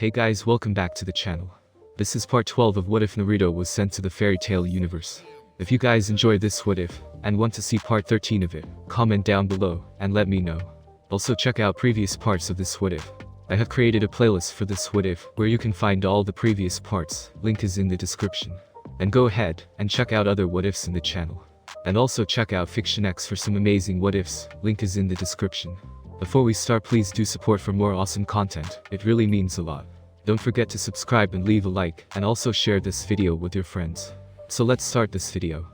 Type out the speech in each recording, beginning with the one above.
Hey guys, welcome back to the channel. This is part 12 of What If Naruto was sent to the fairy tale universe. If you guys enjoyed this What If, and want to see part 13 of it, comment down below, and let me know. Also check out previous parts of this What If. I have created a playlist for this What If, where you can find all the previous parts, link is in the description. And go ahead, and check out other What Ifs in the channel. And also check out Fiction X for some amazing What Ifs, link is in the description. Before we start, please do support for more awesome content, it really means a lot. Don't forget to subscribe and leave a like, and also share this video with your friends. So let's start this video.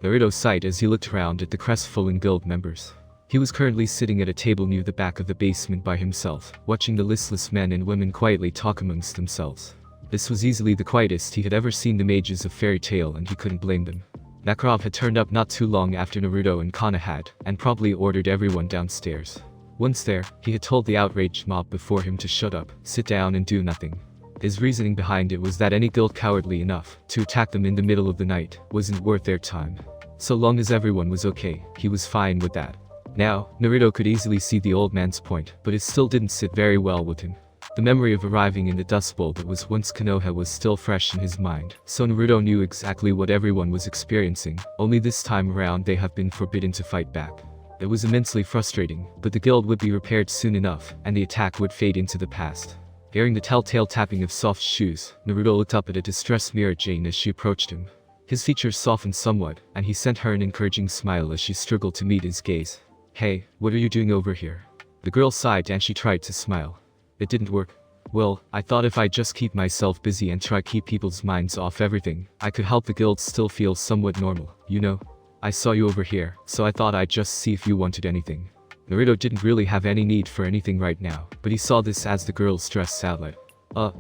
Naruto sighed as he looked around at the crestfallen guild members. He was currently sitting at a table near the back of the basement by himself, watching the listless men and women quietly talk amongst themselves. This was easily the quietest he had ever seen the mages of Fairy Tail, and he couldn't blame them. Makarov had turned up not too long after Naruto and Kana had, and probably ordered everyone downstairs. Once there, he had told the outraged mob before him to shut up, sit down and do nothing. His reasoning behind it was that any guild cowardly enough to attack them in the middle of the night wasn't worth their time. So long as everyone was okay, he was fine with that. Now, Naruto could easily see the old man's point, but it still didn't sit very well with him. The memory of arriving in the Dust Bowl that was once Konoha was still fresh in his mind, so Naruto knew exactly what everyone was experiencing, only this time around they have been forbidden to fight back. It was immensely frustrating, but the guild would be repaired soon enough, and the attack would fade into the past. Hearing the telltale tapping of soft shoes, Naruto looked up at a distressed Mira Jane as she approached him. His features softened somewhat, and he sent her an encouraging smile as she struggled to meet his gaze. "Hey, what are you doing over here?" The girl sighed and she tried to smile. "It didn't work. Well, I thought if I just keep myself busy and try keep people's minds off everything, I could help the guild still feel somewhat normal, you know? I saw you over here, so I thought I'd just see if you wanted anything." Naruto didn't really have any need for anything right now, but he saw this as the girl's stress outlet.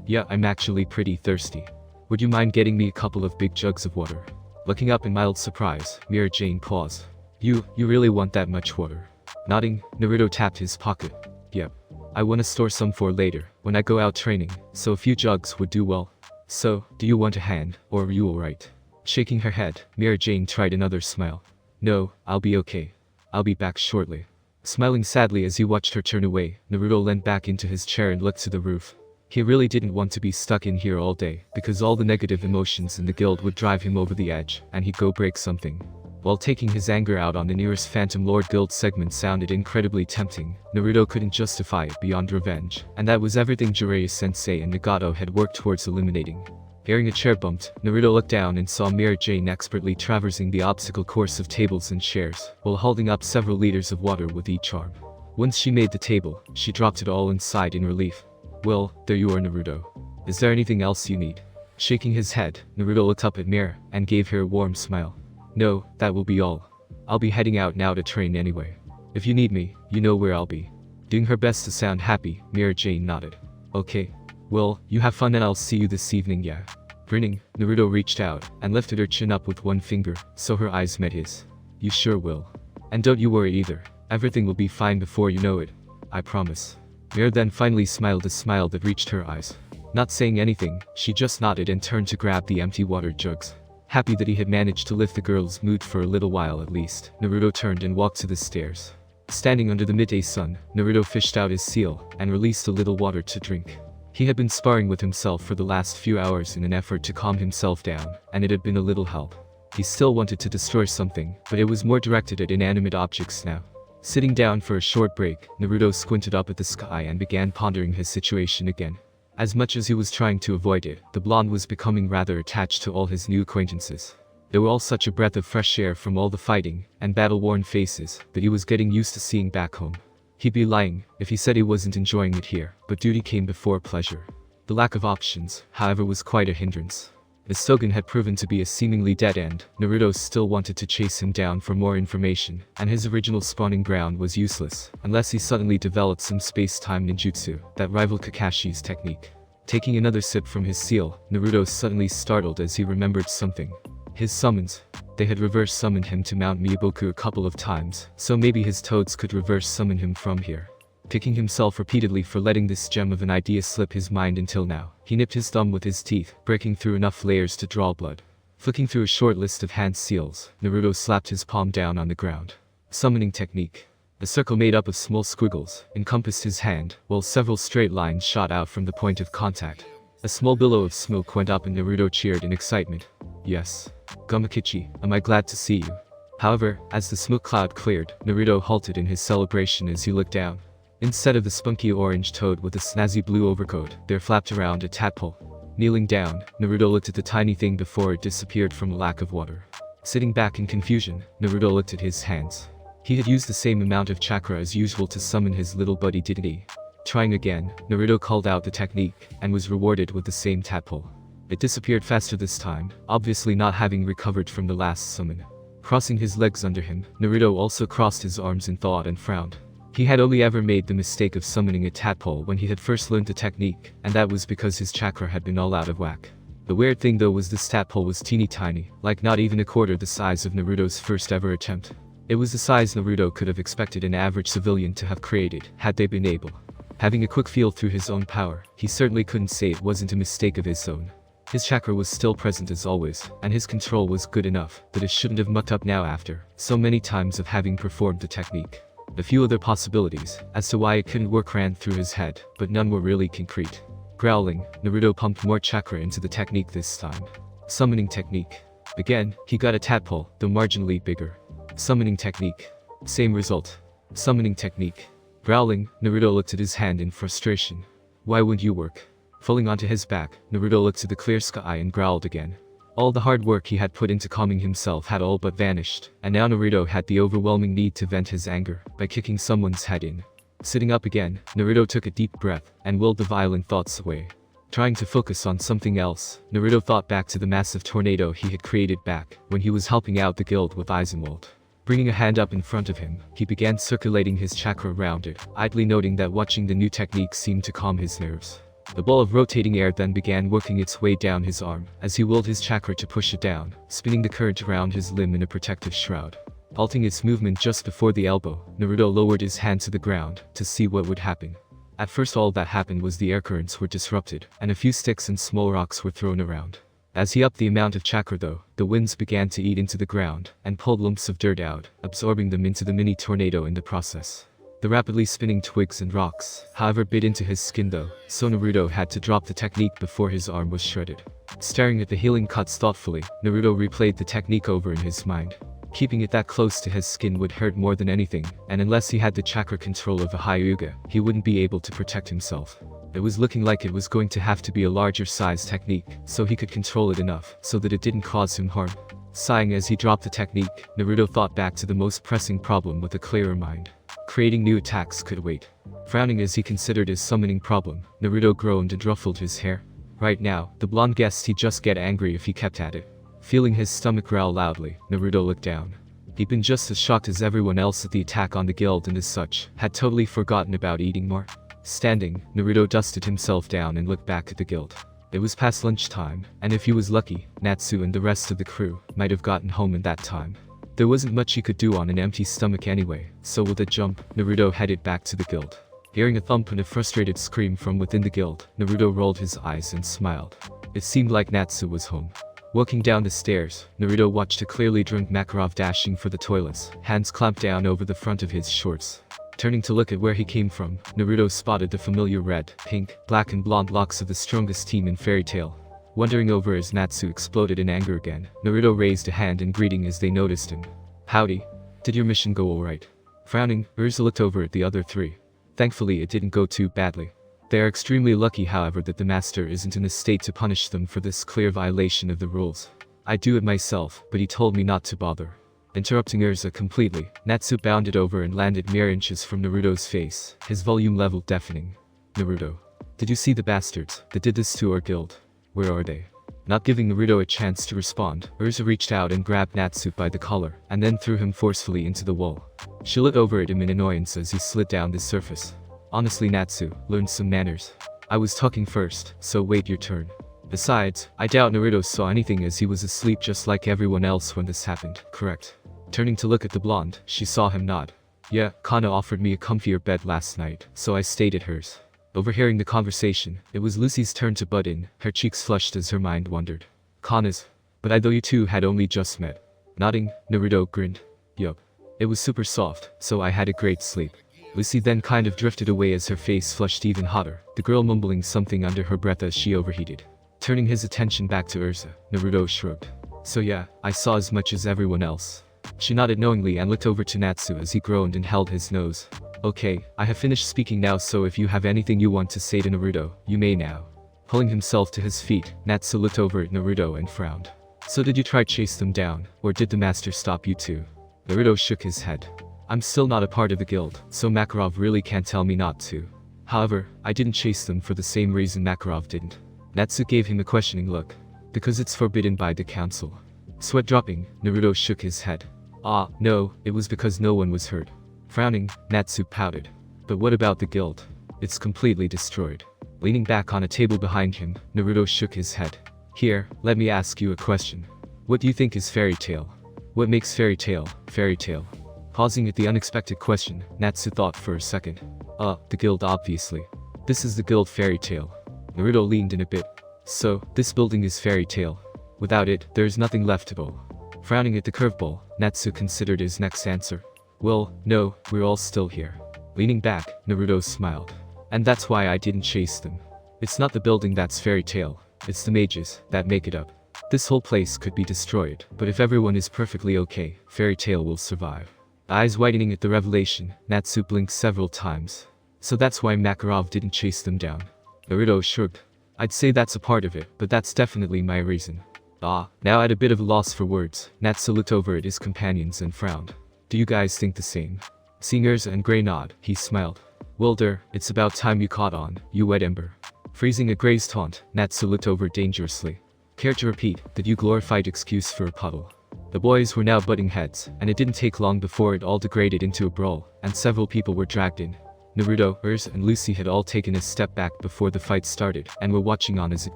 Yeah, I'm actually pretty thirsty. Would you mind getting me a couple of big jugs of water?" Looking up in mild surprise, Mira Jane paused. You really want that much water?" Nodding, Naruto tapped his pocket. "Yep. I want to store some for later, when I go out training, so a few jugs would do well. So, do you want a hand, or are you alright?" Shaking her head, Mira Jane tried another smile. "No, I'll be okay. I'll be back shortly." Smiling sadly as he watched her turn away, Naruto leaned back into his chair and looked to the roof. He really didn't want to be stuck in here all day, because all the negative emotions in the guild would drive him over the edge, and he'd go break something. While taking his anger out on the nearest Phantom Lord guild segment sounded incredibly tempting, Naruto couldn't justify it beyond revenge, and that was everything Jiraiya-sensei and Nagato had worked towards eliminating. Hearing a chair bumped, Naruto looked down and saw Mira Jane expertly traversing the obstacle course of tables and chairs, while holding up several liters of water with each arm. Once she made the table, she dropped it all inside in relief. "Well, there you are, Naruto. Is there anything else you need?" Shaking his head, Naruto looked up at Mira, and gave her a warm smile. "No, that will be all. I'll be heading out now to train anyway. If you need me, you know where I'll be." Doing her best to sound happy, Mira Jane nodded. "Okay. Well, you have fun and I'll see you this evening, yeah?" Grinning, Naruto reached out, and lifted her chin up with one finger, so her eyes met his. "You sure will. And don't you worry either, everything will be fine before you know it. I promise." Mira then finally smiled a smile that reached her eyes. Not saying anything, she just nodded and turned to grab the empty water jugs. Happy that he had managed to lift the girl's mood for a little while at least, Naruto turned and walked to the stairs. Standing under the midday sun, Naruto fished out his seal, and released a little water to drink. He had been sparring with himself for the last few hours in an effort to calm himself down, and it had been a little help. He still wanted to destroy something, but it was more directed at inanimate objects now. Sitting down for a short break, Naruto squinted up at the sky and began pondering his situation again. As much as he was trying to avoid it, the blonde was becoming rather attached to all his new acquaintances. They were all such a breath of fresh air from all the fighting and battle-worn faces that he was getting used to seeing back home. He'd be lying if he said he wasn't enjoying it here, but duty came before pleasure. The lack of options, however, was quite a hindrance. As Sogen had proven to be a seemingly dead end, Naruto still wanted to chase him down for more information, and his original spawning ground was useless, unless he suddenly developed some space-time ninjutsu that rivaled Kakashi's technique. Taking another sip from his seal, Naruto suddenly startled as he remembered something. His summons. They had reverse summoned him to Mount Miyaboku a couple of times, so maybe his toads could reverse summon him from here. Kicking himself repeatedly for letting this gem of an idea slip his mind until now, he nipped his thumb with his teeth, breaking through enough layers to draw blood. Flicking through a short list of hand seals, Naruto slapped his palm down on the ground. Summoning technique. The circle made up of small squiggles encompassed his hand, while several straight lines shot out from the point of contact. A small billow of smoke went up and Naruto cheered in excitement. Yes. Gomakichi, am I glad to see you. However, as the smoke cloud cleared, Naruto halted in his celebration as he looked down. Instead of the spunky orange toad with a snazzy blue overcoat, there flapped around a tadpole. Kneeling down, Naruto looked at the tiny thing before it disappeared from a lack of water. Sitting back in confusion, Naruto looked at his hands. He had used the same amount of chakra as usual to summon his little buddy Dedede. Trying again, Naruto called out the technique, and was rewarded with the same tadpole. It disappeared faster this time, obviously not having recovered from the last summon. Crossing his legs under him, Naruto also crossed his arms in thought and frowned. He had only ever made the mistake of summoning a tadpole when he had first learned the technique, and that was because his chakra had been all out of whack. The weird thing though was this tadpole was teeny tiny, like not even a quarter the size of Naruto's first ever attempt. It was the size Naruto could have expected an average civilian to have created, had they been able. Having a quick feel through his own power, he certainly couldn't say it wasn't a mistake of his own. His chakra was still present as always, and his control was good enough that it shouldn't have mucked up now after so many times of having performed the technique. A few other possibilities as to why it couldn't work ran through his head, but none were really concrete. Growling, Naruto pumped more chakra into the technique this time. Summoning technique. Again, he got a tadpole, though marginally bigger. Summoning technique. Same result. Summoning technique. Growling, Naruto looked at his hand in frustration. Why wouldn't you work? Falling onto his back, Naruto looked to the clear sky and growled again. All the hard work he had put into calming himself had all but vanished, and now Naruto had the overwhelming need to vent his anger by kicking someone's head in. Sitting up again, Naruto took a deep breath and willed the violent thoughts away. Trying to focus on something else, Naruto thought back to the massive tornado he had created back when he was helping out the guild with Aizenwald. Bringing a hand up in front of him, he began circulating his chakra around it, idly noting that watching the new technique seemed to calm his nerves. The ball of rotating air then began working its way down his arm, as he willed his chakra to push it down, spinning the current around his limb in a protective shroud. Halting its movement just before the elbow, Naruto lowered his hand to the ground to see what would happen. At first all that happened was the air currents were disrupted, and a few sticks and small rocks were thrown around. As he upped the amount of chakra though, the winds began to eat into the ground, and pulled lumps of dirt out, absorbing them into the mini tornado in the process. The rapidly spinning twigs and rocks, however, bit into his skin though, so Naruto had to drop the technique before his arm was shredded. Staring at the healing cuts thoughtfully, Naruto replayed the technique over in his mind. Keeping it that close to his skin would hurt more than anything, and unless he had the chakra control of a Hyuga, he wouldn't be able to protect himself. It was looking like it was going to have to be a larger size technique, so he could control it enough so that it didn't cause him harm. Sighing as he dropped the technique, Naruto thought back to the most pressing problem with a clearer mind. Creating new attacks could wait. Frowning as he considered his summoning problem, Naruto groaned and ruffled his hair. Right now, the blonde guessed he'd just get angry if he kept at it. Feeling his stomach growl loudly, Naruto looked down. He'd been just as shocked as everyone else at the attack on the guild and as such, had totally forgotten about eating more. Standing, Naruto dusted himself down and looked back at the guild. It was past lunchtime, and if he was lucky, Natsu and the rest of the crew might have gotten home in that time. There wasn't much he could do on an empty stomach anyway, so with a jump, Naruto headed back to the guild. Hearing a thump and a frustrated scream from within the guild, Naruto rolled his eyes and smiled. It seemed like Natsu was home. Walking down the stairs, Naruto watched a clearly drunk Makarov dashing for the toilets, hands clamped down over the front of his shorts. Turning to look at where he came from, Naruto spotted the familiar red, pink, black and blonde locks of the strongest team in Fairy Tail. Wondering over as Natsu exploded in anger again, Naruto raised a hand in greeting as they noticed him. Howdy. Did your mission go alright? Frowning, Urza looked over at the other three. Thankfully it didn't go too badly. They are extremely lucky however that the master isn't in a state to punish them for this clear violation of the rules. I'd do it myself, but he told me not to bother. Interrupting Urza completely, Natsu bounded over and landed mere inches from Naruto's face, his volume level deafening. Naruto. Did you see the bastards that did this to our guild? Where are they? Not giving Naruto a chance to respond, Urza reached out and grabbed Natsu by the collar, and then threw him forcefully into the wall. She looked over at him in annoyance as he slid down the surface. Honestly Natsu, learn some manners. I was talking first, so wait your turn. Besides, I doubt Naruto saw anything as he was asleep just like everyone else when this happened, correct? Turning to look at the blonde, she saw him nod. Yeah, Kana offered me a comfier bed last night, so I stayed at hers. Overhearing the conversation, it was Lucy's turn to butt in, her cheeks flushed as her mind wandered. Kana's. But I thought you two had only just met. Nodding, Naruto grinned. Yup. It was super soft, so I had a great sleep. Lucy then kind of drifted away as her face flushed even hotter, the girl mumbling something under her breath as she overheated. Turning his attention back to Ursa, Naruto shrugged. So yeah, I saw as much as everyone else. She nodded knowingly and looked over to Natsu as he groaned and held his nose. Okay, I have finished speaking now, so if you have anything you want to say to Naruto, you may now. Pulling himself to his feet, Natsu looked over at Naruto and frowned. So did you try to chase them down, or did the master stop you too? Naruto shook his head. I'm still not a part of the guild, so Makarov really can't tell me not to. However, I didn't chase them for the same reason Makarov didn't. Natsu gave him a questioning look. Because it's forbidden by the council. Sweat dropping, Naruto shook his head. Ah, no, it was because no one was hurt. Frowning, Natsu pouted. But what about the guild? It's completely destroyed. Leaning back on a table behind him, Naruto shook his head. Here, let me ask you a question. What do you think is fairy tail? What makes fairy tail, fairy tail? Pausing at the unexpected question, Natsu thought for a second. The guild obviously. This is the guild fairy tail. Naruto leaned in a bit. So, this building is fairy tail. Without it, there is nothing left to go. Frowning at the curveball, Natsu considered his next answer. Well, no, we're all still here. Leaning back, Naruto smiled. And that's why I didn't chase them. It's not the building that's fairy tail, it's the mages that make it up. This whole place could be destroyed, but if everyone is perfectly okay, fairy tail will survive. Eyes widening at the revelation, Natsu blinked several times. So that's why Makarov didn't chase them down. Naruto shrugged. I'd say that's a part of it, but that's definitely my reason. Now at a bit of a loss for words, Natsu looked over at his companions and frowned. Do you guys think the same? Seeing Ursa and Grey nod, he smiled. Wilder, it's about time you caught on, you wet ember. Freezing a Grey's taunt, Natsu looked over dangerously. Care to repeat that you glorified excuse for a puddle? The boys were now butting heads, and it didn't take long before it all degraded into a brawl, and several people were dragged in. Naruto, Ursa and Lucy had all taken a step back before the fight started, and were watching on as it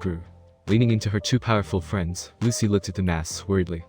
grew. Leaning into her two powerful friends, Lucy looked at the mass worriedly.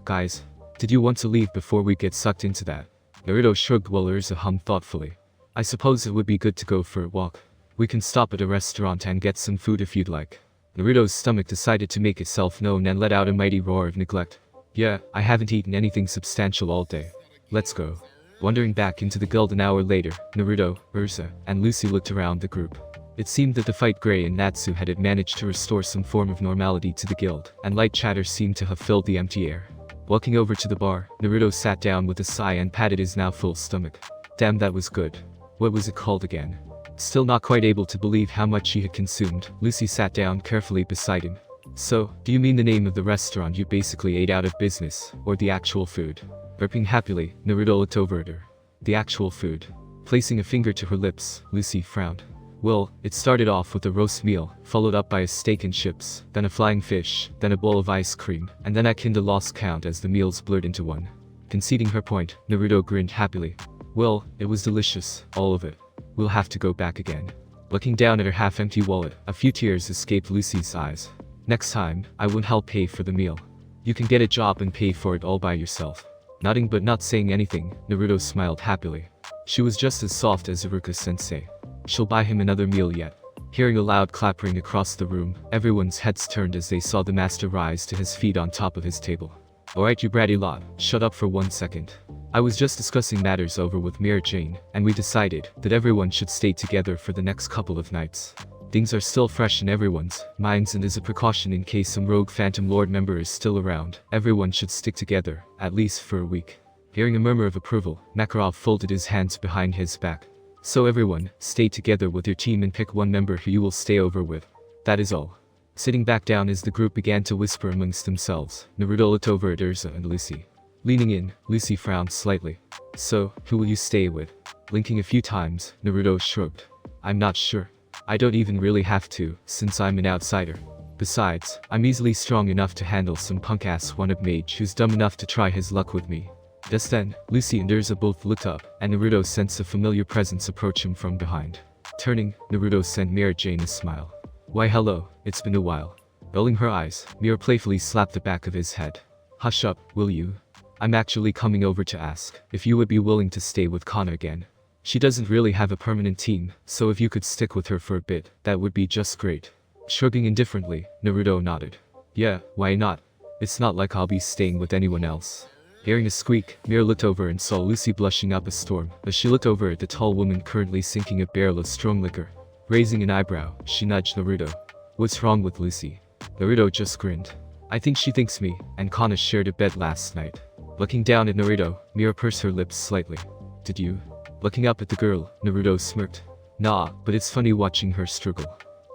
Guys, did you want to leave before we get sucked into that? Naruto shrugged while Ursa hummed thoughtfully. I suppose it would be good to go for a walk. We can stop at a restaurant and get some food if you'd like. Naruto's stomach decided to make itself known and let out a mighty roar of neglect. Yeah, I haven't eaten anything substantial all day. Let's go. Wandering back into the guild an hour later, Naruto, Ursa, and Lucy looked around the group. It seemed that the fight Grey and Natsu had managed to restore some form of normality to the guild, and light chatter seemed to have filled the empty air. Walking over to the bar, Naruto sat down with a sigh and patted his now full stomach. Damn, that was good. What was it called again? Still not quite able to believe how much she had consumed, Lucy sat down carefully beside him. So, do you mean the name of the restaurant you basically ate out of business, or the actual food? Burping happily, Naruto looked over at her. The actual food. Placing a finger to her lips, Lucy frowned. Well, it started off with a roast meal, followed up by a steak and chips, then a flying fish, then a bowl of ice cream, and then I kinda lost count as the meals blurred into one. Conceding her point, Naruto grinned happily. Well, it was delicious, all of it. We'll have to go back again. Looking down at her half-empty wallet, a few tears escaped Lucy's eyes. Next time, I won't help pay for the meal. You can get a job and pay for it all by yourself. Nodding but not saying anything, Naruto smiled happily. She was just as soft as Iruka-sensei. She'll buy him another meal yet. Hearing a loud clappering across the room, everyone's heads turned as they saw the master rise to his feet on top of his table. Alright you bratty lot, shut up for 1 second. I was just discussing matters over with Mira Jane, and we decided that everyone should stay together for the next couple of nights. Things are still fresh in everyone's minds, and as a precaution in case some rogue Phantom Lord member is still around, everyone should stick together, at least for a week. Hearing a murmur of approval, Makarov folded his hands behind his back. So everyone, stay together with your team and pick one member who you will stay over with. That is all. Sitting back down as the group began to whisper amongst themselves, Naruto looked over at Ursa and Lucy. Leaning in, Lucy frowned slightly. So, who will you stay with? Blinking a few times, Naruto shrugged. I'm not sure. I don't even really have to, since I'm an outsider. Besides, I'm easily strong enough to handle some punk-ass one-up mage who's dumb enough to try his luck with me. Just then, Lucy and Ursa both looked up, and Naruto sensed a familiar presence approach him from behind. Turning, Naruto sent Mira Jane a smile. Why hello, it's been a while. Rolling her eyes, Mira playfully slapped the back of his head. Hush up, will you? I'm actually coming over to ask if you would be willing to stay with Kana again. She doesn't really have a permanent team, so if you could stick with her for a bit, that would be just great. Shrugging indifferently, Naruto nodded. Yeah, why not? It's not like I'll be staying with anyone else. Hearing a squeak, Mira looked over and saw Lucy blushing up a storm. As she looked over at the tall woman currently sinking a barrel of strong liquor. Raising an eyebrow, she nudged Naruto. "What's wrong with Lucy?" Naruto just grinned. "I think she thinks me and Kana shared a bed last night." Looking down at Naruto, Mira pursed her lips slightly. "Did you?" Looking up at the girl, Naruto smirked. "Nah, but it's funny watching her struggle."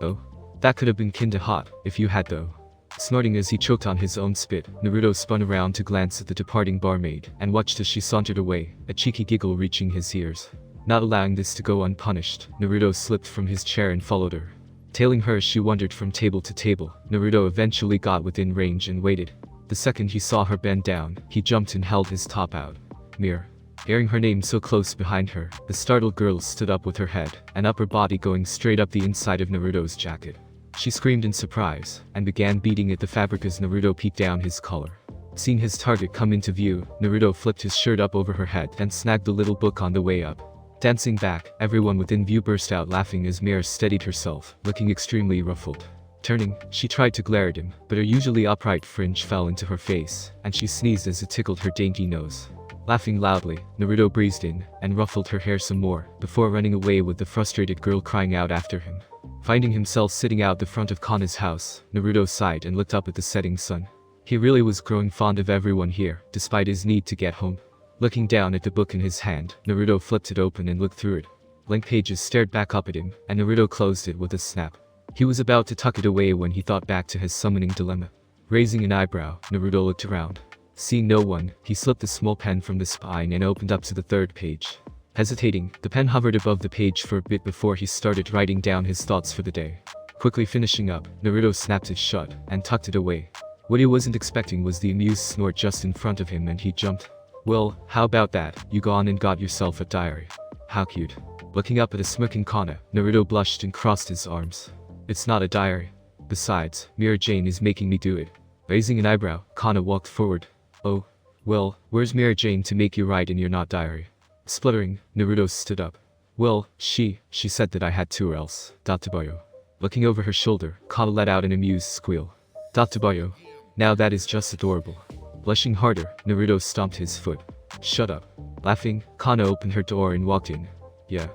"Oh? That could have been kinda hot, if you had though." Snorting as he choked on his own spit, Naruto spun around to glance at the departing barmaid and watched as she sauntered away, a cheeky giggle reaching his ears. Not allowing this to go unpunished, Naruto slipped from his chair and followed her. Tailing her as she wandered from table to table, Naruto eventually got within range and waited. The second he saw her bend down, he jumped and held his top out. "Mira." Hearing her name so close behind her, the startled girl stood up with her head and upper body going straight up the inside of Naruto's jacket. She screamed in surprise and began beating at the fabric as Naruto peeked down his collar. Seeing his target come into view, Naruto flipped his shirt up over her head and snagged the little book on the way up. Dancing back, everyone within view burst out laughing as Mira steadied herself, looking extremely ruffled. Turning, she tried to glare at him, but her usually upright fringe fell into her face, and she sneezed as it tickled her dainty nose. Laughing loudly, Naruto breezed in and ruffled her hair some more, before running away with the frustrated girl crying out after him. Finding himself sitting out the front of Kana's house, Naruto sighed and looked up at the setting sun. He really was growing fond of everyone here, despite his need to get home. Looking down at the book in his hand, Naruto flipped it open and looked through it. Blank pages stared back up at him, and Naruto closed it with a snap. He was about to tuck it away when he thought back to his summoning dilemma. Raising an eyebrow, Naruto looked around. Seeing no one, he slipped the small pen from the spine and opened up to the third page. Hesitating, the pen hovered above the page for a bit before he started writing down his thoughts for the day. Quickly finishing up, Naruto snapped it shut and tucked it away. What he wasn't expecting was the amused snort just in front of him, and he jumped. "Well, how about that, you gone and got yourself a diary. How cute." Looking up at a smirking Kana, Naruto blushed and crossed his arms. "It's not a diary. Besides, Mira Jane is making me do it." Raising an eyebrow, Kana walked forward. "Oh, well, where's Mira Jane to make you write in your not diary?" Spluttering, Naruto stood up. "Well, she said that I had to or else, Databayo." Looking over her shoulder, Kana let out an amused squeal. "Databayo? Now that is just adorable." Blushing harder, Naruto stomped his foot. "Shut up." Laughing, Kana opened her door and walked in. Yeah.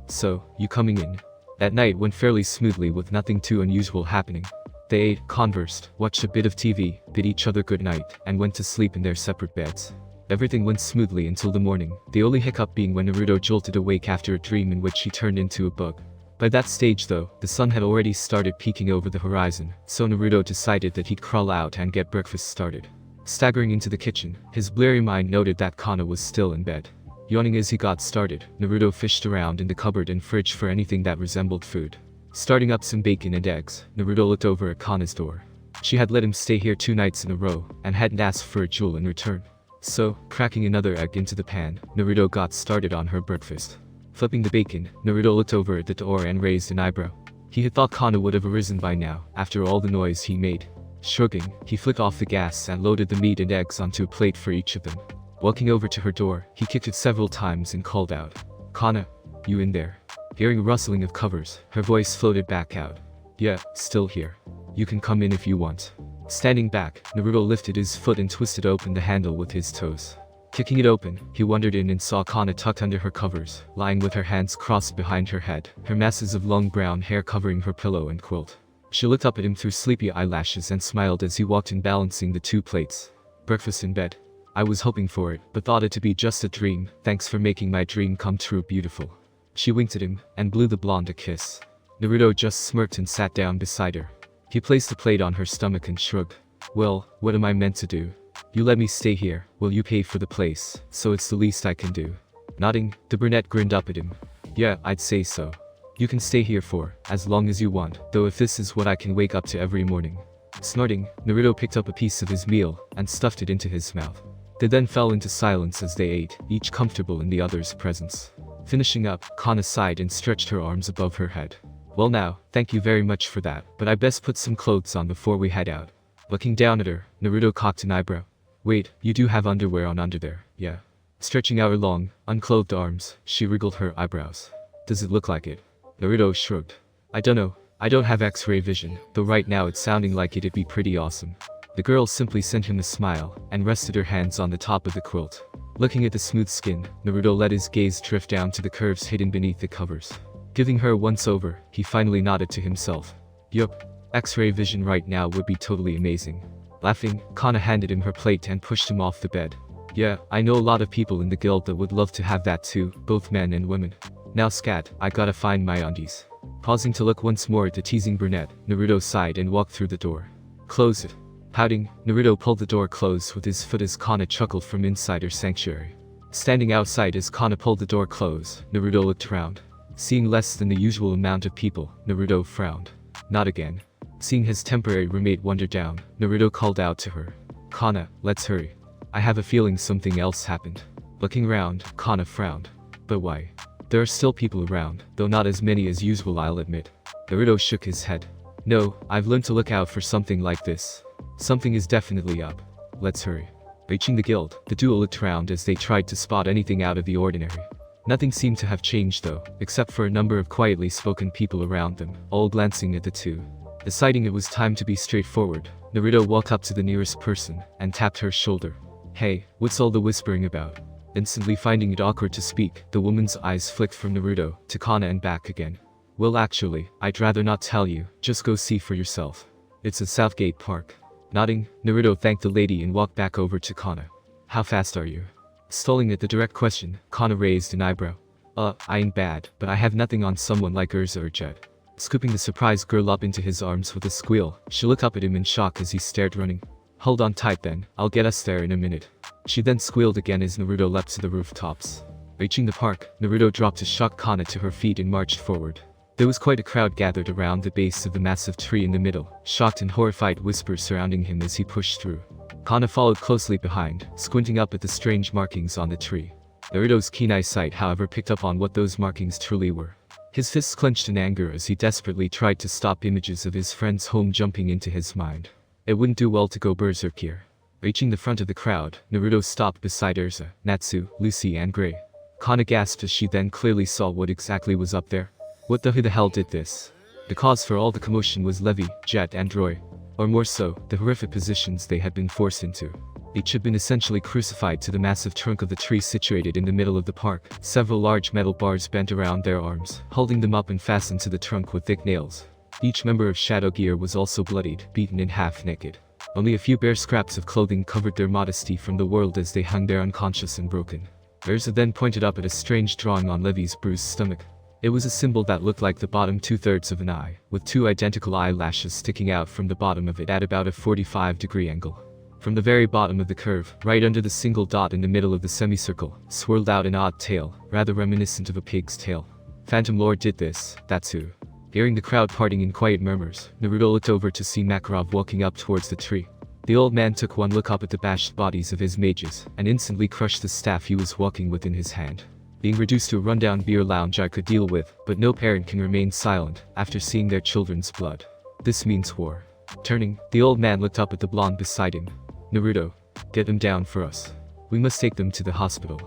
So, you coming in?" That night went fairly smoothly with nothing too unusual happening. They ate, conversed, watched a bit of TV, bid each other good night, and went to sleep in their separate beds. Everything went smoothly until the morning, the only hiccup being when Naruto jolted awake after a dream in which he turned into a bug. By that stage though, the sun had already started peeking over the horizon, so Naruto decided that he'd crawl out and get breakfast started. Staggering into the kitchen, his bleary mind noted that Kana was still in bed. Yawning as he got started, Naruto fished around in the cupboard and fridge for anything that resembled food. Starting up some bacon and eggs, Naruto looked over at Kana's door. She had let him stay here 2 nights in a row, and hadn't asked for a jewel in return. So, cracking another egg into the pan, Naruto got started on her breakfast. Flipping the bacon, Naruto looked over at the door and raised an eyebrow. He had thought Kana would have arisen by now, after all the noise he made. Shrugging, he flicked off the gas and loaded the meat and eggs onto a plate for each of them. Walking over to her door, he kicked it several times and called out, "Kana, you in there?" Hearing a rustling of covers, her voice floated back out. "Yeah, still here. You can come in if you want." Standing back, Naruto lifted his foot and twisted open the handle with his toes. Kicking it open, he wandered in and saw Kana tucked under her covers, lying with her hands crossed behind her head, her masses of long brown hair covering her pillow and quilt. She looked up at him through sleepy eyelashes and smiled as he walked in, balancing the 2 plates. "Breakfast in bed. I was hoping for it, but thought it to be just a dream. Thanks for making my dream come true, beautiful." She winked at him and blew the blonde a kiss. Naruto just smirked and sat down beside her. He placed the plate on her stomach and shrugged. "Well, what am I meant to do? You let me stay here, well, you pay for the place, so it's the least I can do." Nodding, the brunette grinned up at him. "Yeah, I'd say so. You can stay here for as long as you want, though if this is what I can wake up to every morning." Snorting, Naruto picked up a piece of his meal and stuffed it into his mouth. They then fell into silence as they ate, each comfortable in the other's presence. Finishing up, Kana sighed and stretched her arms above her head. "Well now, thank you very much for that, but I best put some clothes on before we head out." Looking down at her, Naruto cocked an eyebrow. "Wait, you do have underwear on under there, yeah?" Stretching out her long, unclothed arms, she wriggled her eyebrows. "Does it look like it?" Naruto shrugged. "I dunno. I don't have X-ray vision, though right now it's sounding like it'd be pretty awesome." The girl simply sent him a smile and rested her hands on the top of the quilt. Looking at the smooth skin, Naruto let his gaze drift down to the curves hidden beneath the covers. Giving her a once-over, he finally nodded to himself. Yup, X-ray vision right now would be totally amazing. Laughing, Kana handed him her plate and pushed him off the bed. Yeah, I know a lot of people in the guild that would love to have that too, both men and women. Now scat, I gotta find my undies. Pausing to look once more at the teasing brunette, Naruto sighed and walked through the door. Close it. Pouting, Naruto pulled the door closed with his foot as Kana chuckled from inside her sanctuary. Standing outside as Kana pulled the door closed, Naruto looked around. Seeing less than the usual amount of people, Naruto frowned. Not again. Seeing his temporary roommate wander down, Naruto called out to her. Kana, let's hurry. I have a feeling something else happened. Looking around, Kana frowned. But why? There are still people around, though not as many as usual, I'll admit. Naruto shook his head. No, I've learned to look out for something like this. Something is definitely up. Let's hurry. Reaching the guild, the duo looked around as they tried to spot anything out of the ordinary. Nothing seemed to have changed though, except for a number of quietly spoken people around them, all glancing at the two. Deciding it was time to be straightforward, Naruto walked up to the nearest person and tapped her shoulder. Hey, what's all the whispering about? Instantly finding it awkward to speak, the woman's eyes flicked from Naruto to Kana and back again. Well actually, I'd rather not tell you, just go see for yourself. It's at Southgate Park. Nodding, Naruto thanked the lady and walked back over to Kana. How fast are you? Stalling at the direct question, Kana raised an eyebrow. I ain't bad, but I have nothing on someone like Urza or Jet. Scooping the surprised girl up into his arms with a squeal, she looked up at him in shock as he stared running. Hold on tight then, I'll get us there in a minute. She then squealed again as Naruto leapt to the rooftops. Reaching the park, Naruto dropped his shocked Kana to her feet and marched forward. There was quite a crowd gathered around the base of the massive tree in the middle, shocked and horrified whispers surrounding him as he pushed through. Kana followed closely behind, squinting up at the strange markings on the tree. Naruto's keen eyesight however picked up on what those markings truly were. His fists clenched in anger as he desperately tried to stop images of his friend's home jumping into his mind. It wouldn't do well to go berserk here. Reaching the front of the crowd, Naruto stopped beside Urza, Natsu, Lucy and Gray. Kana gasped as she then clearly saw what exactly was up there. What the who the hell did this? The cause for all the commotion was Levi, Jet and Roy. Or more so, the horrific positions they had been forced into. Each had been essentially crucified to the massive trunk of the tree situated in the middle of the park, several large metal bars bent around their arms, holding them up and fastened to the trunk with thick nails. Each member of Shadow Gear was also bloodied, beaten and half naked. Only a few bare scraps of clothing covered their modesty from the world as they hung there unconscious and broken. Urza then pointed up at a strange drawing on Levi's bruised stomach. It was a symbol that looked like the bottom two-thirds of an eye, with two identical eyelashes sticking out from the bottom of it at about a 45-degree angle. From the very bottom of the curve, right under the single dot in the middle of the semicircle, swirled out an odd tail, rather reminiscent of a pig's tail. Phantom Lord did this, that's who. Hearing the crowd parting in quiet murmurs, Naruto looked over to see Makarov walking up towards the tree. The old man took one look up at the bashed bodies of his mages, and instantly crushed the staff he was walking with in his hand. Being reduced to a rundown beer lounge I could deal with, but no parent can remain silent after seeing their children's blood. This means war. Turning, the old man looked up at the blonde beside him. Naruto, get them down for us. We must take them to the hospital.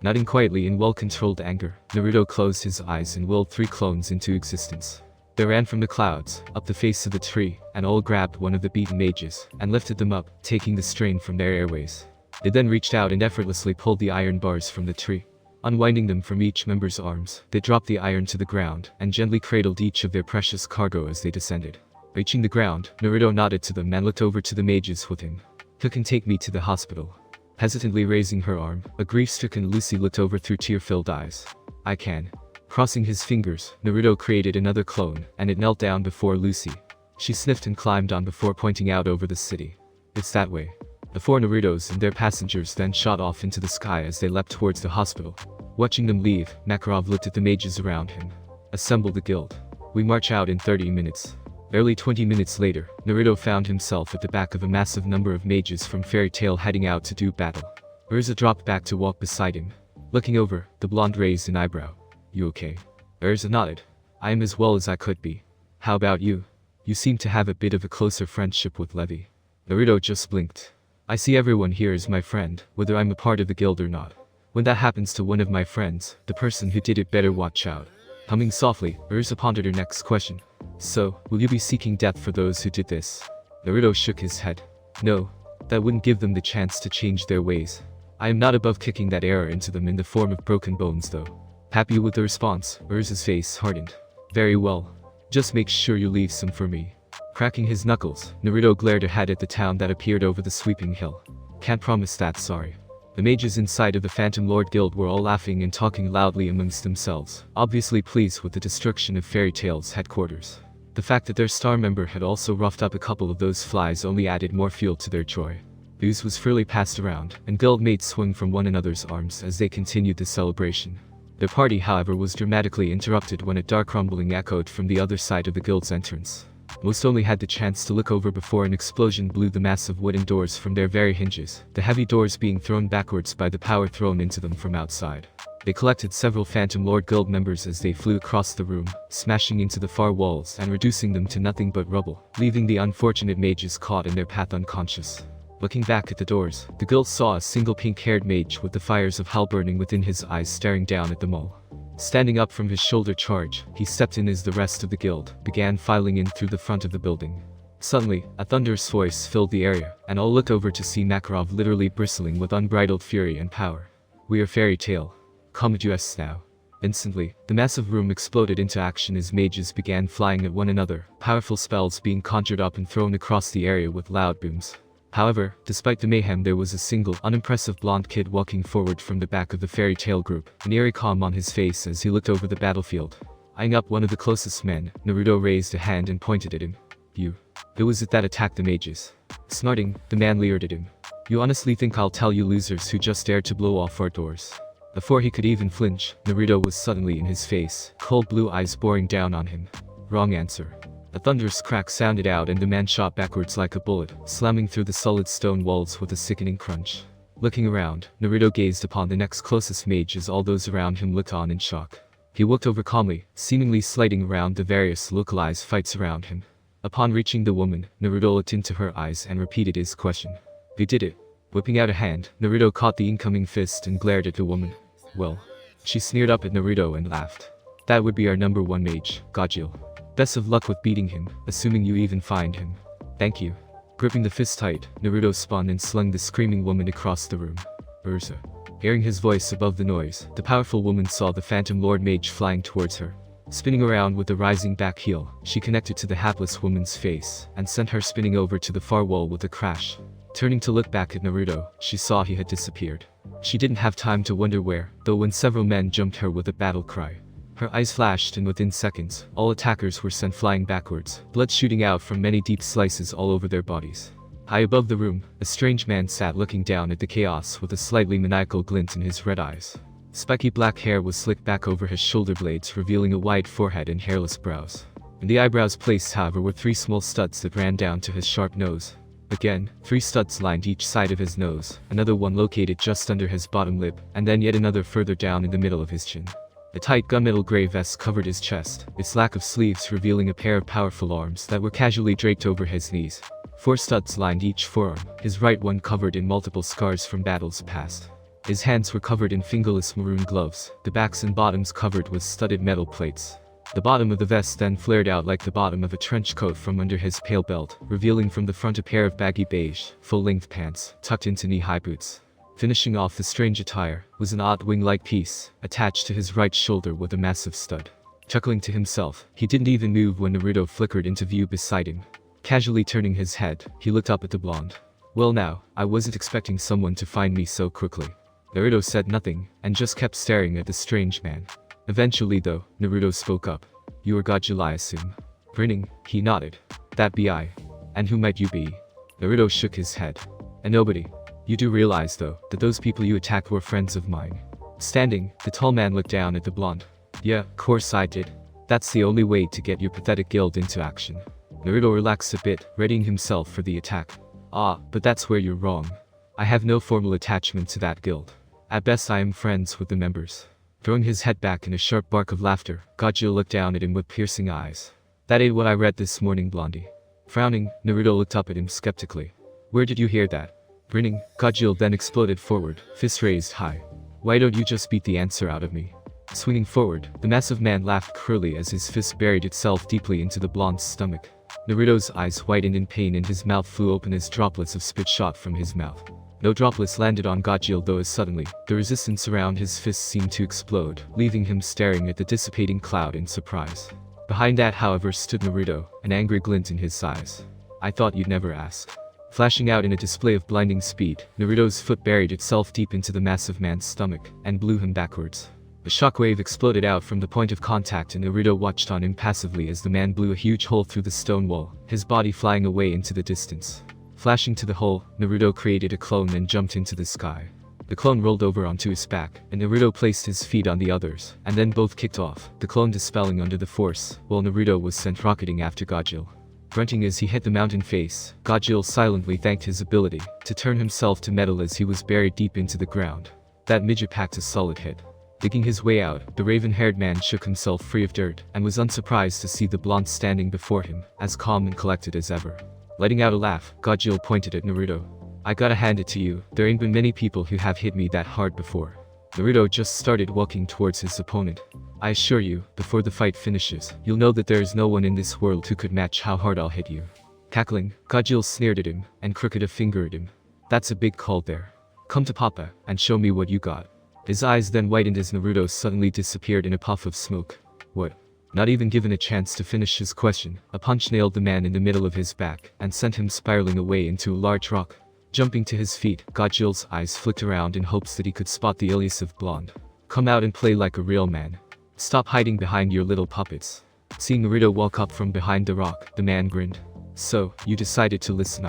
Nodding quietly in well-controlled anger, Naruto closed his eyes and willed 3 clones into existence. They ran from the clouds, up the face of the tree, and all grabbed one of the beaten mages, and lifted them up, taking the strain from their airways. They then reached out and effortlessly pulled the iron bars from the tree. Unwinding them from each member's arms, they dropped the iron to the ground, and gently cradled each of their precious cargo as they descended. Reaching the ground, Naruto nodded to them and looked over to the mages with him. Who can take me to the hospital? Hesitantly raising her arm, a grief-stricken Lucy looked over through tear-filled eyes. I can. Crossing his fingers, Naruto created another clone, and it knelt down before Lucy. She sniffed and climbed on before pointing out over the city. It's that way. The 4 Narutos and their passengers then shot off into the sky as they leapt towards the hospital. Watching them leave, Makarov looked at the mages around him. Assemble the guild. We march out in 30 minutes. Barely 20 minutes later, Naruto found himself at the back of a massive number of mages from Fairy Tail heading out to do battle. Urza dropped back to walk beside him. Looking over, the blonde raised an eyebrow. You okay? Urza nodded. I am as well as I could be. How about you? You seem to have a bit of a closer friendship with Levi. Naruto just blinked. I see everyone here as my friend, whether I'm a part of the guild or not. When that happens to one of my friends, the person who did it better watch out. Humming softly, Urza pondered her next question. So, will you be seeking death for those who did this? Naruto shook his head. No, that wouldn't give them the chance to change their ways. I am not above kicking that error into them in the form of broken bones though. Happy with the response, Urza's face hardened. Very well. Just make sure you leave some for me. Cracking his knuckles, Naruto glared ahead at the town that appeared over the sweeping hill. Can't promise that, sorry. The mages inside of the Phantom Lord Guild were all laughing and talking loudly amongst themselves, obviously pleased with the destruction of Fairy Tail's headquarters. The fact that their star member had also roughed up a couple of those flies only added more fuel to their joy. News was freely passed around, and guildmates swung from one another's arms as they continued the celebration. Their party, however, was dramatically interrupted when a dark rumbling echoed from the other side of the guild's entrance. Most only had the chance to look over before an explosion blew the massive wooden doors from their very hinges, the heavy doors being thrown backwards by the power thrown into them from outside. They collected several Phantom Lord Guild members as they flew across the room, smashing into the far walls and reducing them to nothing but rubble, leaving the unfortunate mages caught in their path unconscious. Looking back at the doors, the guild saw a single pink-haired mage with the fires of hell burning within his eyes staring down at them all. Standing up from his shoulder charge, he stepped in as the rest of the guild began filing in through the front of the building. Suddenly, a thunderous voice filled the area, and all looked over to see Makarov literally bristling with unbridled fury and power. "We are Fairy Tail. Come at us now." Instantly, the massive room exploded into action as mages began flying at one another, powerful spells being conjured up and thrown across the area with loud booms. However, despite the mayhem, there was a single, unimpressive blonde kid walking forward from the back of the Fairy Tail group, an eerie calm on his face as he looked over the battlefield. Eyeing up one of the closest men, Naruto raised a hand and pointed at him. "You." It was it that attacked the mages. Snorting, the man leered at him. "You honestly think I'll tell you losers who just dared to blow off our doors?" Before he could even flinch, Naruto was suddenly in his face, cold blue eyes boring down on him. Wrong answer. A thunderous crack sounded out and the man shot backwards like a bullet, slamming through the solid stone walls with a sickening crunch. Looking around, Naruto gazed upon the next closest mage as all those around him looked on in shock. He walked over calmly, seemingly sliding around the various localized fights around him. Upon reaching the woman, Naruto looked into her eyes and repeated his question. "We did it." Whipping out a hand, Naruto caught the incoming fist and glared at the woman. "Well." She sneered up at Naruto and laughed. "That would be our number one mage, Gajil. Best of luck with beating him, assuming you even find him." "Thank you." Gripping the fist tight, Naruto spun and slung the screaming woman across the room. "Urza." Hearing his voice above the noise, the powerful woman saw the Phantom Lord Mage flying towards her. Spinning around with a rising back heel, she connected to the hapless woman's face, and sent her spinning over to the far wall with a crash. Turning to look back at Naruto, she saw he had disappeared. She didn't have time to wonder where, though when several men jumped her with a battle cry. Her eyes flashed and within seconds, all attackers were sent flying backwards, blood shooting out from many deep slices all over their bodies. High above the room, a strange man sat looking down at the chaos with a slightly maniacal glint in his red eyes. Spiky black hair was slicked back over his shoulder blades, revealing a wide forehead and hairless brows. In the eyebrows placed, however, were 3 small studs that ran down to his sharp nose. Again, 3 studs lined each side of his nose, another one located just under his bottom lip, and then yet another further down in the middle of his chin. A tight gunmetal gray vest covered his chest, its lack of sleeves revealing a pair of powerful arms that were casually draped over his knees. 4 studs lined each forearm, his right one covered in multiple scars from battles past. His hands were covered in fingerless maroon gloves, the backs and bottoms covered with studded metal plates. The bottom of the vest then flared out like the bottom of a trench coat from under his pale belt, revealing from the front a pair of baggy beige, full-length pants, tucked into knee-high boots. Finishing off the strange attire, was an odd wing-like piece, attached to his right shoulder with a massive stud. Chuckling to himself, he didn't even move when Naruto flickered into view beside him. Casually turning his head, he looked up at the blonde. "Well now, I wasn't expecting someone to find me so quickly." Naruto said nothing, and just kept staring at the strange man. Eventually though, Naruto spoke up. "You are Gajil, I assume?" Grinning, he nodded. "That be I. And who might you be?" Naruto shook his head. "A nobody. You do realize though, that those people you attacked were friends of mine." Standing, the tall man looked down at the blonde. "Yeah, of course I did. That's the only way to get your pathetic guild into action." Naruto relaxed a bit, readying himself for the attack. "Ah, but that's where you're wrong. I have no formal attachment to that guild. At best I am friends with the members." Throwing his head back in a sharp bark of laughter, Gajil looked down at him with piercing eyes. "That ain't what I read this morning, Blondie." Frowning, Naruto looked up at him skeptically. "Where did you hear that?" Grinning, Gajil then exploded forward, fists raised high. "Why don't you just beat the answer out of me?" Swinging forward, the massive man laughed cruelly as his fist buried itself deeply into the blonde's stomach. Naruto's eyes widened in pain and his mouth flew open as droplets of spit shot from his mouth. No droplets landed on Gajeel though, as suddenly, the resistance around his fists seemed to explode, leaving him staring at the dissipating cloud in surprise. Behind that, however, stood Naruto, an angry glint in his eyes. "I thought you'd never ask." Flashing out in a display of blinding speed, Naruto's foot buried itself deep into the massive man's stomach, and blew him backwards. A shockwave exploded out from the point of contact and Naruto watched on impassively as the man blew a huge hole through the stone wall, his body flying away into the distance. Flashing to the hole, Naruto created a clone and jumped into the sky. The clone rolled over onto his back, and Naruto placed his feet on the others, and then both kicked off, the clone dispelling under the force, while Naruto was sent rocketing after Gajeel. Grunting as he hit the mountain face, Gajeel silently thanked his ability to turn himself to metal as he was buried deep into the ground. That midget packed a solid hit. Digging his way out, the raven-haired man shook himself free of dirt, and was unsurprised to see the blonde standing before him, as calm and collected as ever. Letting out a laugh, Gajeel pointed at Naruto. "I gotta hand it to you, there ain't been many people who have hit me that hard before." Naruto just started walking towards his opponent. "I assure you, before the fight finishes, you'll know that there is no one in this world who could match how hard I'll hit you." Cackling, Gajeel sneered at him, and crooked a finger at him. "That's a big call there. Come to Papa, and show me what you got." His eyes then widened as Naruto suddenly disappeared in a puff of smoke. "What?" Not even given a chance to finish his question, a punch nailed the man in the middle of his back, and sent him spiraling away into a large rock. Jumping to his feet, Gajeel's eyes flicked around in hopes that he could spot the elusive blonde. "Come out and play like a real man. Stop hiding behind your little puppets." Seeing Naruto walk up from behind the rock, the man grinned. "So, you decided to listen?"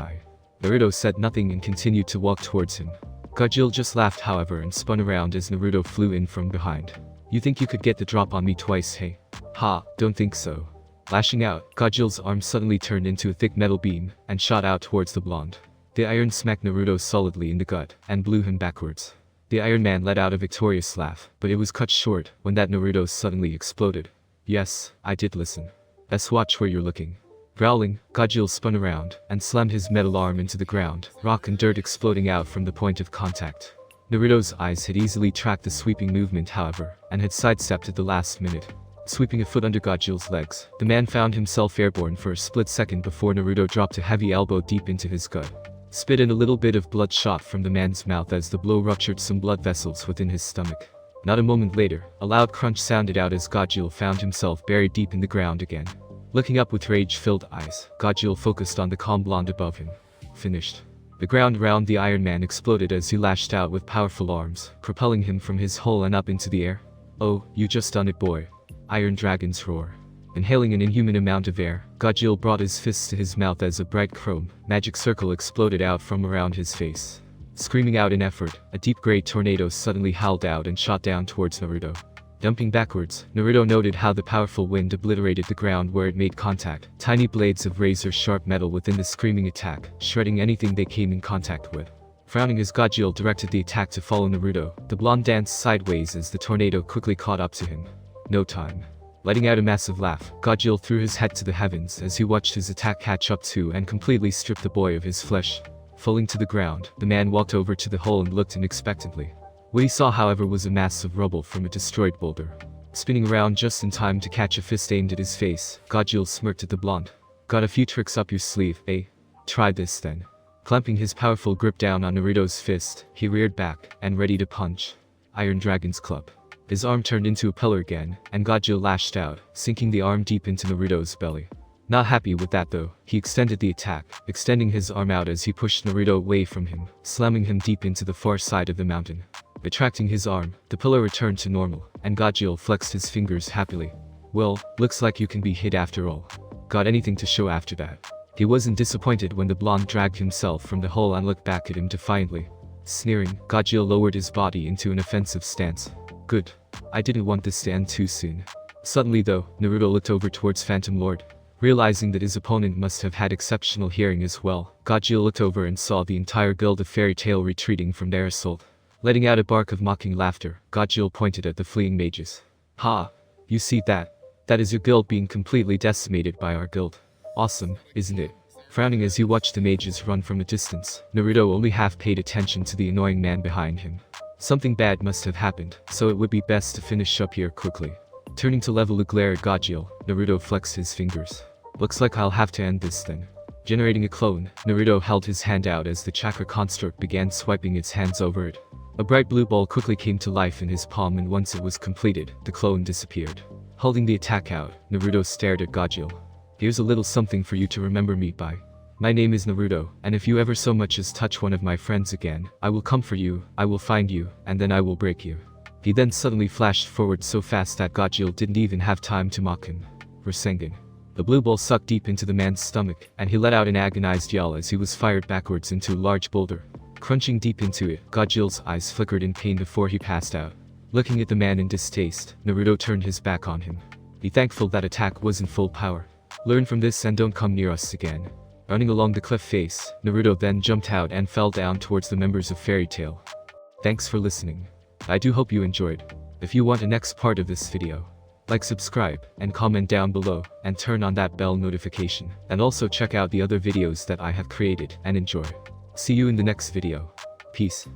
Naruto said nothing and continued to walk towards him. Gajeel just laughed however and spun around as Naruto flew in from behind. "You think you could get the drop on me twice, hey?" "Ha, don't think so." Lashing out, Gajeel's arm suddenly turned into a thick metal beam, and shot out towards the blonde. The iron smacked Naruto solidly in the gut, and blew him backwards. The Iron Man let out a victorious laugh, but it was cut short when that Naruto suddenly exploded. "Yes, I did listen. Best watch where you're looking." Growling, Gajeel spun around, and slammed his metal arm into the ground, rock and dirt exploding out from the point of contact. Naruto's eyes had easily tracked the sweeping movement however, and had sidestepped at the last minute. Sweeping a foot under Gajeel's legs, the man found himself airborne for a split second before Naruto dropped a heavy elbow deep into his gut. Spit and a little bit of blood shot from the man's mouth as the blow ruptured some blood vessels within his stomach. Not a moment later, a loud crunch sounded out as Gajeel found himself buried deep in the ground again. Looking up with rage-filled eyes, Gajeel focused on the calm blonde above him. Finished. The ground around the Iron Man exploded as he lashed out with powerful arms, propelling him from his hole and up into the air. "Oh, you just done it, boy." Iron Dragon's roar. Inhaling an inhuman amount of air, Gajeel brought his fists to his mouth as a bright chrome magic circle exploded out from around his face. Screaming out in effort, a deep gray tornado suddenly howled out and shot down towards Naruto. Dumping backwards, Naruto noted how the powerful wind obliterated the ground where it made contact, tiny blades of razor-sharp metal within the screaming attack, shredding anything they came in contact with. Frowning as Gajeel directed the attack to follow Naruto, the blonde danced sideways as the tornado quickly caught up to him. No time. Letting out a massive laugh, Gajeel threw his head to the heavens as he watched his attack catch up to and completely strip the boy of his flesh. Falling to the ground, the man walked over to the hole and looked in expectantly. What he saw however was a mass of rubble from a destroyed boulder. Spinning around just in time to catch a fist aimed at his face, Gajeel smirked at the blonde. "Got a few tricks up your sleeve, eh? Try this then." Clamping his powerful grip down on Naruto's fist, he reared back, and ready to punch. Iron Dragon's Club. His arm turned into a pillar again, and Gajeel lashed out, sinking the arm deep into Naruto's belly. Not happy with that though, he extended the attack, extending his arm out as he pushed Naruto away from him, slamming him deep into the far side of the mountain. Retracting his arm, the pillar returned to normal, and Gajeel flexed his fingers happily. "Well, looks like you can be hit after all. Got anything to show after that?" He wasn't disappointed when the blonde dragged himself from the hole and looked back at him defiantly. Sneering, Gajeel lowered his body into an offensive stance. "Good. I didn't want this to end too soon." Suddenly though, Naruto looked over towards Phantom Lord. Realizing that his opponent must have had exceptional hearing as well, Gajeel looked over and saw the entire guild of Fairy Tail retreating from their assault. Letting out a bark of mocking laughter, Gajeel pointed at the fleeing mages. "Ha! You see that? That is your guild being completely decimated by our guild. Awesome, isn't it?" Frowning as he watched the mages run from a distance, Naruto only half paid attention to the annoying man behind him. Something bad must have happened, so it would be best to finish up here quickly. Turning to level a glare at Gajeel, Naruto flexed his fingers. Looks like I'll have to end this then. Generating a clone, Naruto held his hand out as the chakra construct began swiping its hands over it. A bright blue ball quickly came to life in his palm, and once it was completed, the clone disappeared. Holding the attack out, Naruto stared at Gajeel. Here's a little something for you to remember me by. My name is Naruto, and if you ever so much as touch one of my friends again, I will come for you, I will find you, and then I will break you. He then suddenly flashed forward so fast that Gajeel didn't even have time to mock him. Rasengan. The blue ball sucked deep into the man's stomach, and he let out an agonized yell as he was fired backwards into a large boulder. Crunching deep into it, Gajeel's eyes flickered in pain before he passed out. Looking at the man in distaste, Naruto turned his back on him. Be thankful that attack was in full power. Learn from this and don't come near us again. Running along the cliff face, Naruto then jumped out and fell down towards the members of Fairy Tail. Thanks for listening. I do hope you enjoyed. If you want a next part of this video, like, subscribe, and comment down below, and turn on that bell notification, and also check out the other videos that I have created, and enjoy. See you in the next video. Peace.